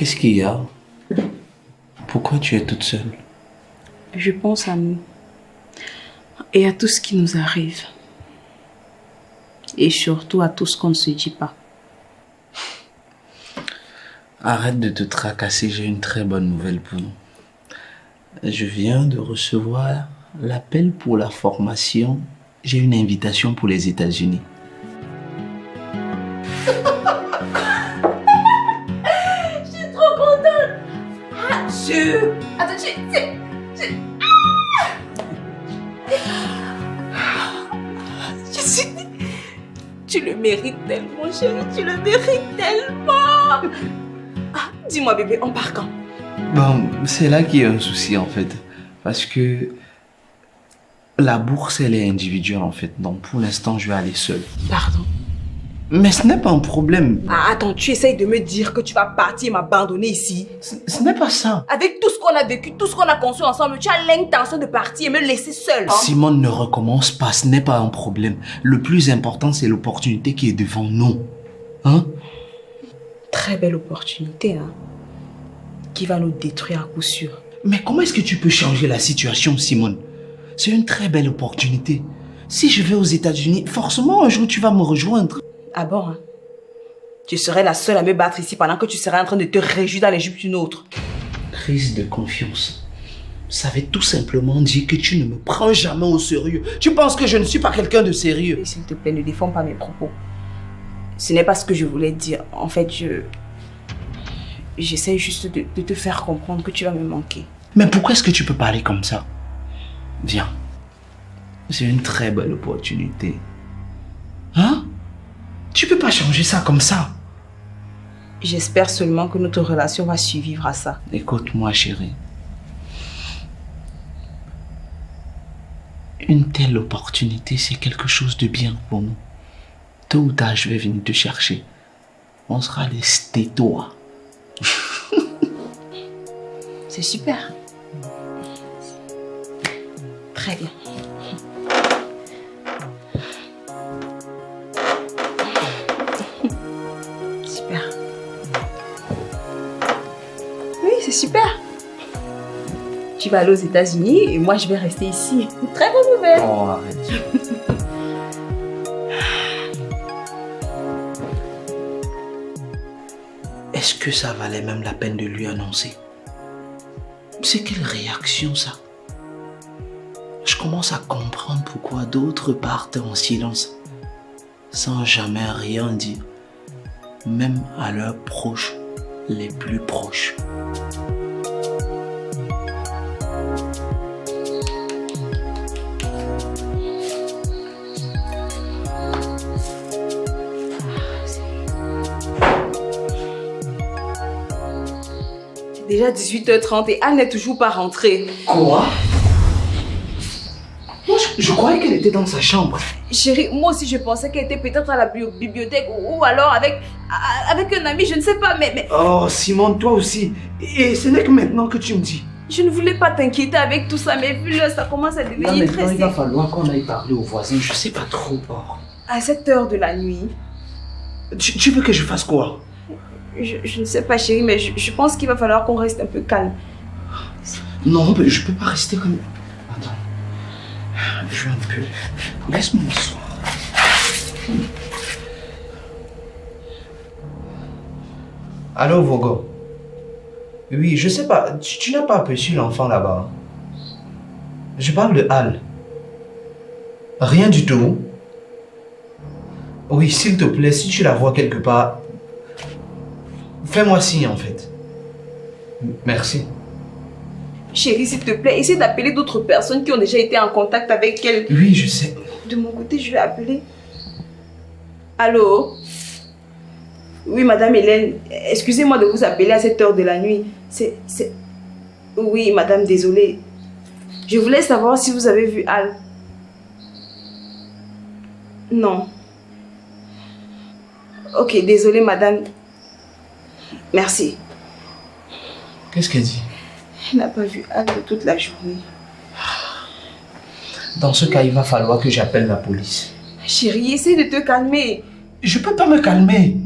Qu'est-ce qu'il y a? Pourquoi tu es toute seule? Je pense à nous. Et à tout ce qui nous arrive. Et surtout à tout ce qu'on ne se dit pas. Arrête de te tracasser, j'ai une très bonne nouvelle pour nous. Je viens de recevoir l'appel pour la formation. J'ai une invitation pour les États-Unis. Je suis trop contente. Ah, Attends, Je suis... Tu le mérites tellement, chérie. Tu le mérites tellement. Ah, dis-moi, bébé, on part quand? Bon, c'est là qu'il y a un souci en fait. Parce que la bourse, elle est individuelle en fait. Donc pour l'instant, je vais aller seul. Pardon? Mais ce n'est pas un problème. Ah, attends, tu essayes de me dire que tu vas partir et m'abandonner ici? Ce n'est pas ça. Avec tout ce qu'on a vécu, tout ce qu'on a construit ensemble, tu as l'intention de partir et me laisser seule. Simone, ne recommence pas, ce n'est pas un problème. Le plus important, c'est l'opportunité qui est devant nous. Hein? Très belle opportunité, hein, qui va nous détruire à coup sûr. Mais comment est-ce que tu peux changer la situation, Simone? C'est une très belle opportunité. Si je vais aux États-Unis, forcément un jour tu vas me rejoindre. Ah bon, hein? Tu serais la seule à me battre ici pendant que tu serais en train de te réjouir dans les jupes d'une autre. Crise de confiance. Ça veut tout simplement dire que tu ne me prends jamais au sérieux. Tu penses que je ne suis pas quelqu'un de sérieux? S'il te plaît, ne défends pas mes propos. Ce n'est pas ce que je voulais dire. En fait, j'essaie juste de te faire comprendre que tu vas me manquer. Mais pourquoi est-ce que tu peux parler comme ça? Viens. C'est une très belle opportunité. Hein? Tu peux pas changer ça comme ça. J'espère seulement que notre relation va survivre à ça. Écoute-moi, chérie. Une telle opportunité, c'est quelque chose de bien pour nous. Tôt ou tard, je vais venir te chercher. On sera des stétois. C'est super. Très bien. Super. Oui, c'est super. Tu vas aller aux États-Unis et moi je vais rester ici. Très bonne nouvelle. Oh, arrête. Est-ce que ça valait même la peine de lui annoncer? C'est quelle réaction ça? Je commence à comprendre pourquoi d'autres partent en silence, sans jamais rien dire, même à leurs proches les plus proches. Déjà 18h30 et Anne n'est toujours pas rentrée. Quoi? Moi, je croyais qu'elle était dans sa chambre. Chérie, moi aussi je pensais qu'elle était peut-être à la bibliothèque ou alors avec un ami, je ne sais pas, mais... Oh, Simone, toi aussi. Et ce n'est que maintenant que tu me dis. Je ne voulais pas t'inquiéter avec tout ça, mais vu là, ça commence à devenir Là, maintenant, très... il va falloir qu'on aille parler aux voisins, je sais pas trop. À cette heure de la nuit. Tu veux que je fasse quoi? Je ne sais pas, chérie, mais je pense qu'il va falloir qu'on reste un peu calme. Non, mais je peux pas rester comme... Attends. Je vais un peu... Laisse-moi m'asseoir. Allô, Vogo? Oui, je sais pas, tu n'as pas aperçu l'enfant là-bas? Je parle de Al. Rien du tout? Oui, s'il te plaît, si tu la vois quelque part, fais-moi signe en fait. Merci. Chérie, s'il te plaît, essaie d'appeler d'autres personnes qui ont déjà été en contact avec elle. Oui, je sais. De mon côté, je vais appeler. Allô? Oui, madame Hélène, excusez-moi de vous appeler à cette heure de la nuit. Oui, madame, désolée. Je voulais savoir si vous avez vu Al. Non. Ok, désolée, madame. Merci. Qu'est-ce qu'elle dit? Elle n'a pas vu Al de toute la journée. Dans ce cas, il va falloir que j'appelle la police. Chérie, essaie de te calmer. Je peux pas me calmer.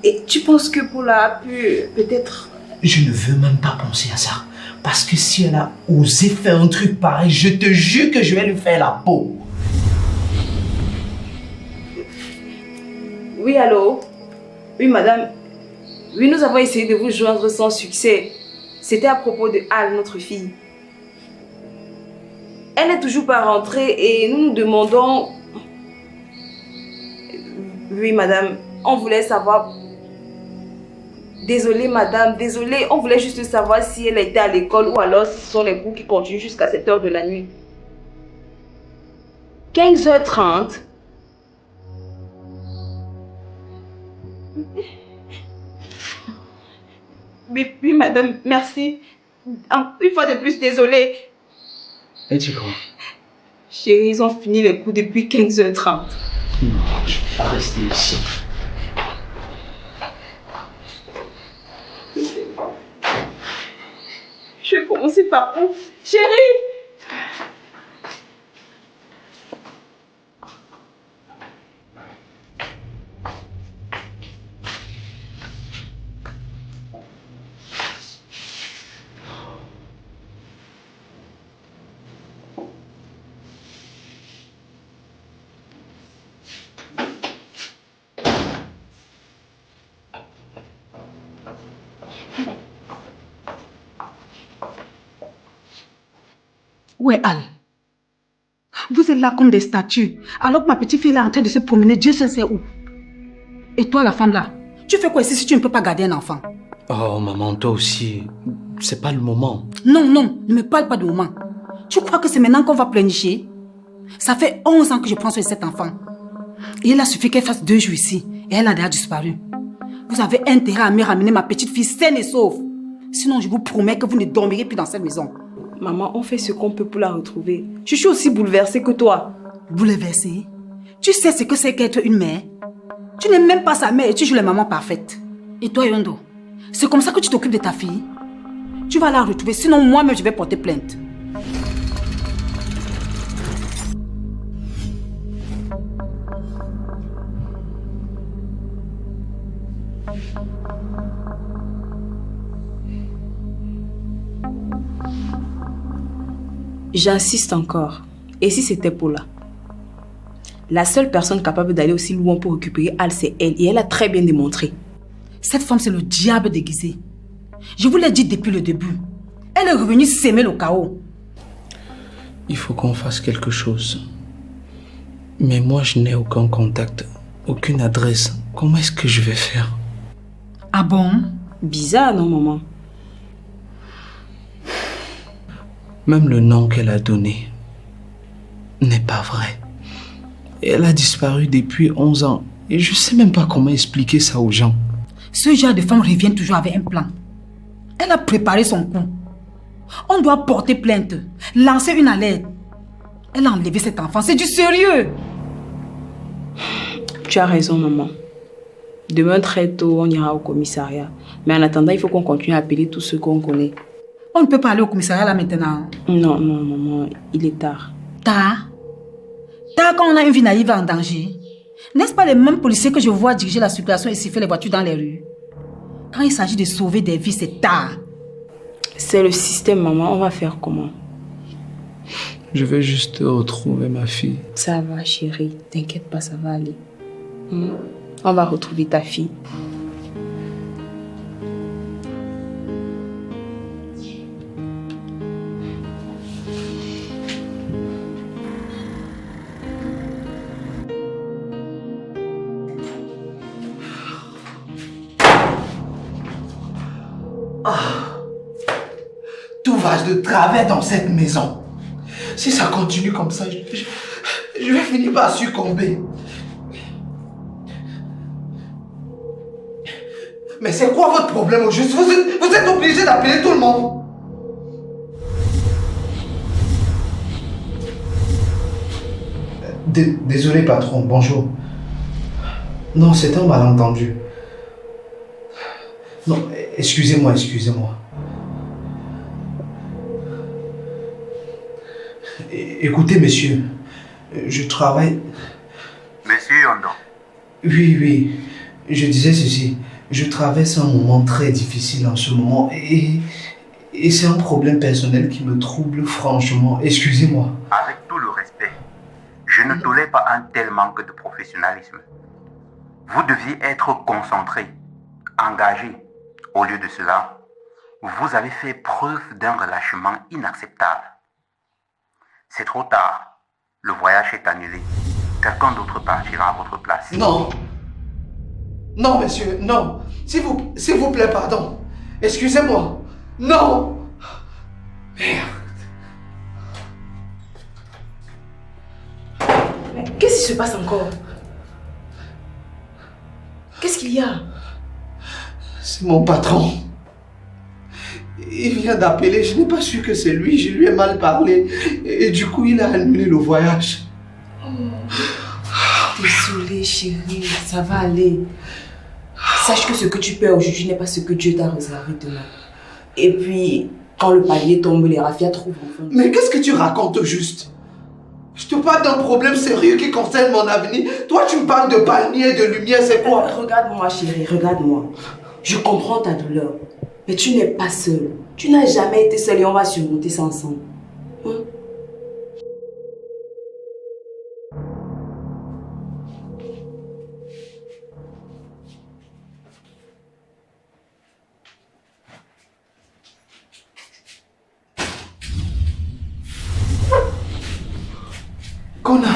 Et tu penses que Paula a pu peut-être... Je ne veux même pas penser à ça. Parce que si elle a osé faire un truc pareil, je te jure que je vais lui faire la peau. Oui, allô? Oui, madame. Oui, nous avons essayé de vous joindre sans succès. C'était à propos de Al, notre fille. Elle n'est toujours pas rentrée et nous nous demandons... Oui, madame. On voulait savoir... Désolée, madame. Désolée. On voulait juste savoir si elle était à l'école ou alors si ce sont les cours qui continuent jusqu'à 7 h de la nuit. 15h30. Oui, madame. Merci. Une fois de plus, désolée. Et tu crois? Chérie, ils ont fini les cours depuis 15h30. Non, je ne vais pas rester ici. Je vais commencer par où? Chérie! Où est Al? Vous êtes là comme des statues, alors que ma petite fille est en train de se promener, Dieu seul sait où. Et toi, la femme là, tu fais quoi ici si tu ne peux pas garder un enfant? Oh, maman, toi aussi, c'est pas le moment. Non, non, ne me parle pas de moment. Tu crois que c'est maintenant qu'on va planifier? Ça fait 11 ans que je prends soin de cet enfant. Et il a suffi qu'elle fasse 2 jours ici, et elle a déjà disparu. Vous avez intérêt à me ramener ma petite fille saine et sauve. Sinon, je vous promets que vous ne dormirez plus dans cette maison. Maman, on fait ce qu'on peut pour la retrouver. Je suis aussi bouleversée que toi. Bouleversée? Tu sais ce que c'est qu'être une mère? Tu n'es même pas sa mère et tu joues la maman parfaite. Et toi, Yondo, c'est comme ça que tu t'occupes de ta fille? Tu vas la retrouver, sinon moi-même je vais porter plainte. J'insiste encore. Et si c'était Paula? La seule personne capable d'aller aussi loin pour récupérer Al, c'est elle. Et elle a très bien démontré. Cette femme, c'est le diable déguisé. Je vous l'ai dit depuis le début. Elle est revenue s'aimer le chaos. Il faut qu'on fasse quelque chose. Mais moi, je n'ai aucun contact, aucune adresse. Comment est-ce que je vais faire? Ah bon? Bizarre, non, maman? Même le nom qu'elle a donné n'est pas vrai. Elle a disparu depuis 11 ans. Et je ne sais même pas comment expliquer ça aux gens. Ce genre de femme revient toujours avec un plan. Elle a préparé son coup. On doit porter plainte, lancer une alerte. Elle a enlevé cet enfant, c'est du sérieux. Tu as raison, maman. Demain très tôt, on ira au commissariat. Mais en attendant, il faut qu'on continue à appeler tous ceux qu'on connaît. On ne peut pas aller au commissariat là maintenant. Non, non, maman, il est tard. Tard? Tard quand on a une vie naïve en danger. N'est-ce pas les mêmes policiers que je vois diriger la circulation et siffler les voitures dans les rues? Quand il s'agit de sauver des vies, c'est tard. C'est le système, maman. On va faire comment? Je vais juste retrouver ma fille. Ça va, chérie. T'inquiète pas, ça va aller. On va retrouver ta fille. Tout va de travers dans cette maison. Si ça continue comme ça, je vais finir par succomber. Mais c'est quoi votre problème au juste? Vous êtes obligé d'appeler tout le monde. Désolé patron, bonjour. Non, c'est un malentendu. Non, excusez-moi. Écoutez, monsieur, je travaille... Monsieur Yondo. Oui, je disais ceci. Je traverse un moment très difficile en ce moment et c'est un problème personnel qui me trouble franchement. Excusez-moi. Avec tout le respect, je ne tolère pas un tel manque de professionnalisme. Vous deviez être concentré, engagé. Au lieu de cela, vous avez fait preuve d'un relâchement inacceptable. C'est trop tard. Le voyage est annulé. Quelqu'un d'autre partira à votre place. Non. Non, monsieur, non. S'il vous plaît, pardon. Excusez-moi. Non. Merde. Mais qu'est-ce qui se passe encore? Qu'est-ce qu'il y a? C'est mon patron. Il vient d'appeler, je n'ai pas su que c'est lui, je lui ai mal parlé. Et du coup, il a annulé le voyage. Désolée chérie, ça va aller. Sache que ce que tu perds aujourd'hui n'est pas ce que Dieu t'a réservé demain. Et puis, quand le palier tombe, les rafias trouvent au fond. Mais qu'est-ce que tu racontes au juste? Je te parle d'un problème sérieux qui concerne mon avenir. Toi, tu me parles de palmier et de lumière, c'est quoi? Regarde-moi chérie, regarde-moi. Je comprends ta douleur, mais tu n'es pas seule. Tu n'as jamais été seule et on va surmonter ça ensemble. Hein? Kona.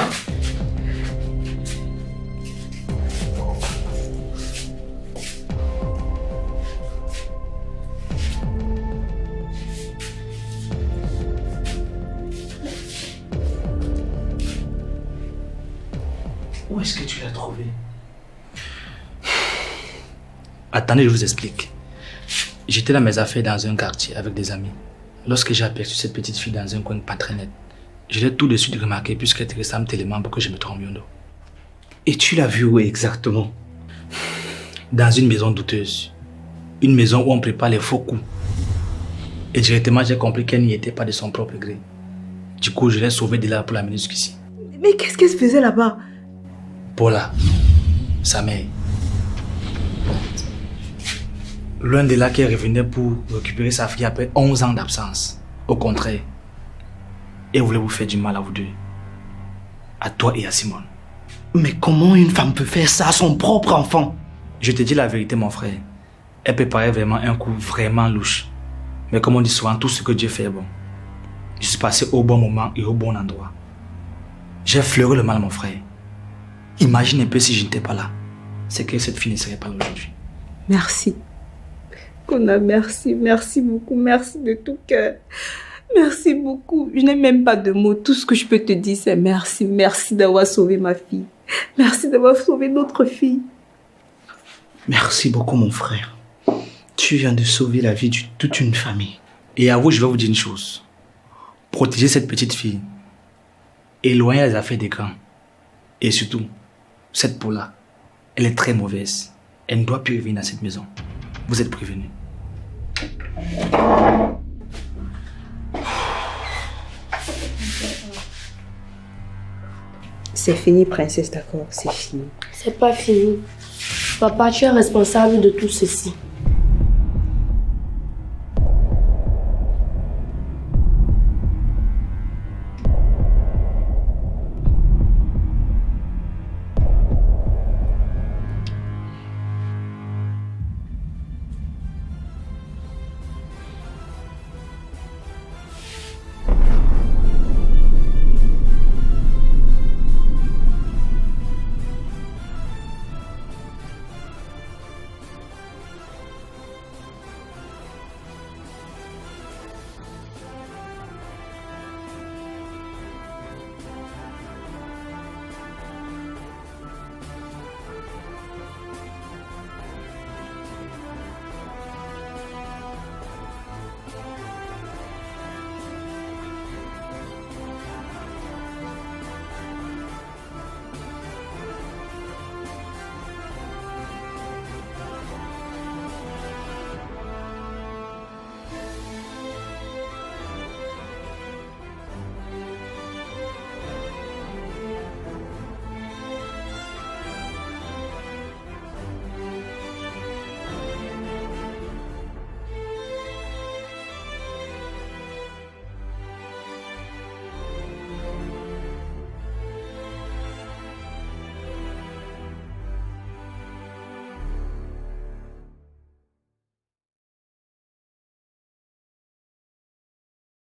Où est-ce que tu l'as trouvé? Attendez, je vous explique. J'étais dans mes affaires dans un quartier avec des amis. Lorsque j'ai aperçu cette petite fille dans un coin pas très net, je l'ai tout de suite remarqué puisqu'elle te ressemble tellement pour que je me trompe bien. Et tu l'as vue où exactement? Dans une maison douteuse. Une maison où on prépare les faux coups. Et directement, j'ai compris qu'elle n'y était pas de son propre gré. Du coup, je l'ai sauvée de là pour l'amener jusqu'ici. Mais qu'est-ce qu'elle se faisait là-bas? Paula, sa mère. Loin de là qu'elle revenait pour récupérer sa fille après 11 ans d'absence. Au contraire, elle voulait vous faire du mal à vous deux. À toi et à Simone. Mais comment une femme peut faire ça à son propre enfant? Je te dis la vérité, mon frère. Elle préparait vraiment un coup vraiment louche. Mais comme on dit souvent, tout ce que Dieu fait est bon. Je suis passé au bon moment et au bon endroit. J'ai fleuré le mal, mon frère. Imagine un peu si je n'étais pas là. C'est que cette fille ne serait pas là aujourd'hui. Merci. Kona, merci. Merci beaucoup. Merci de tout cœur. Merci beaucoup. Je n'ai même pas de mots. Tout ce que je peux te dire, c'est merci. Merci d'avoir sauvé ma fille. Merci d'avoir sauvé notre fille. Merci beaucoup, mon frère. Tu viens de sauver la vie de toute une famille. Et à vous, je vais vous dire une chose. Protégez cette petite fille. Éloignez les affaires des grands. Et surtout, cette Paula, elle est très mauvaise. Elle ne doit plus revenir dans cette maison. Vous êtes prévenus. C'est fini, princesse, d'accord? C'est fini. C'est pas fini. Papa, tu es responsable de tout ceci.